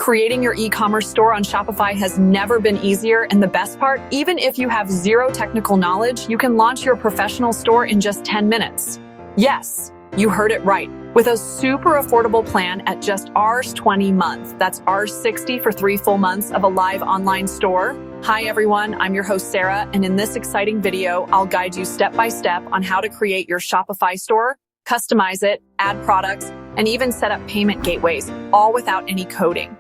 Creating your e-commerce store on Shopify has never been easier, and the best part, even if you have zero technical knowledge, you can launch your professional store in just 10 minutes. Yes, you heard it right. With a super affordable plan at just $20 a month. That's $60 for 3 full months of a live online store. Hi everyone, I'm your host Sarah, and in this exciting video, I'll guide you step by step on how to create your Shopify store, customize it, add products, and even set up payment gateways, all without any coding.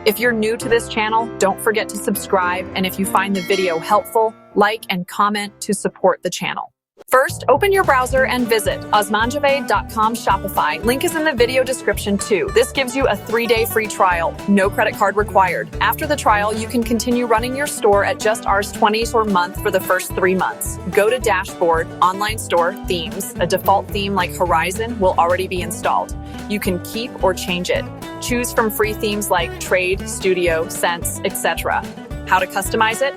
If you're new to this channel, don't forget to subscribe, and if you find the video helpful, like and comment to support the channel. First, open your browser and visit osmanjave.com Shopify. Link is in the video description too. This gives you a 3-day free trial, no credit card required. After the trial, you can continue running your store at just $20 per month for the first 3 months. Go to Dashboard, Online Store, Themes. A default theme like Horizon will already be installed. You can keep or change it. Choose from free themes like Trade, Studio, Sense, etc. How to customize it?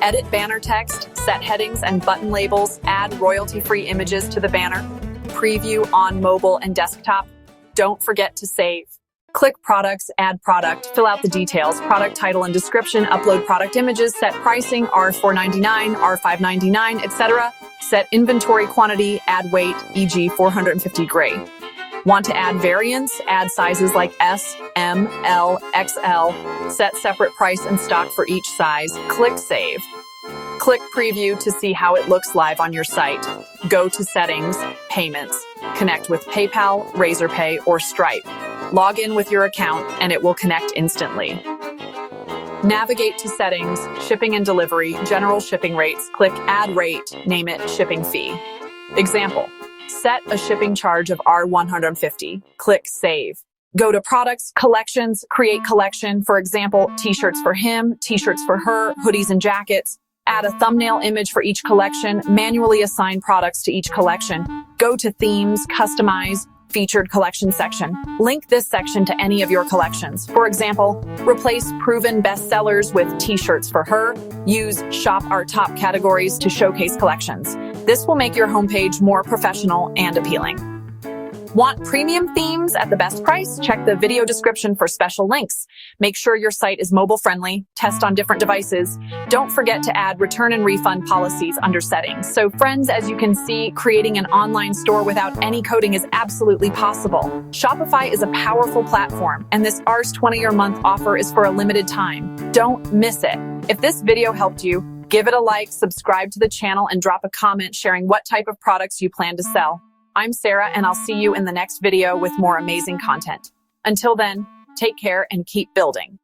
Edit banner text, set headings and button labels, add royalty-free images to the banner, preview on mobile and desktop. Don't forget to save. Click Products, add product, fill out the details, product title and description, upload product images, set pricing, R$4.99, R$5.99, etc. Set inventory quantity, add weight, e.g. 450 gray. Want to add variants? Add sizes like S, M, L, XL. Set separate price and stock for each size. Click Save. Click Preview to see how it looks live on your site. Go to Settings, Payments. Connect with PayPal, Razorpay, or Stripe. Log in with your account and it will connect instantly. Navigate to Settings, Shipping and Delivery, General Shipping Rates. Click Add Rate, name it Shipping Fee. Example. Set a shipping charge of R$150. Click Save. Go to Products, Collections, Create Collection. For example, T-shirts for him, T-shirts for her, hoodies and jackets. Add a thumbnail image for each collection. Manually assign products to each collection. Go to Themes, Customize, Featured Collection section. Link this section to any of your collections. For example, replace proven bestsellers with T-shirts for her. Use Shop Our Top Categories to showcase collections. This will make your homepage more professional and appealing. Want premium themes at the best price? Check the video description for special links. Make sure your site is mobile-friendly. Test on different devices. Don't forget to add return and refund policies under settings. So friends, as you can see, creating an online store without any coding is absolutely possible. Shopify is a powerful platform, and this $20 a month offer is for a limited time. Don't miss it. If this video helped you, give it a like, subscribe to the channel, and drop a comment sharing what type of products you plan to sell. I'm Sarah, and I'll see you in the next video with more amazing content. Until then, take care and keep building.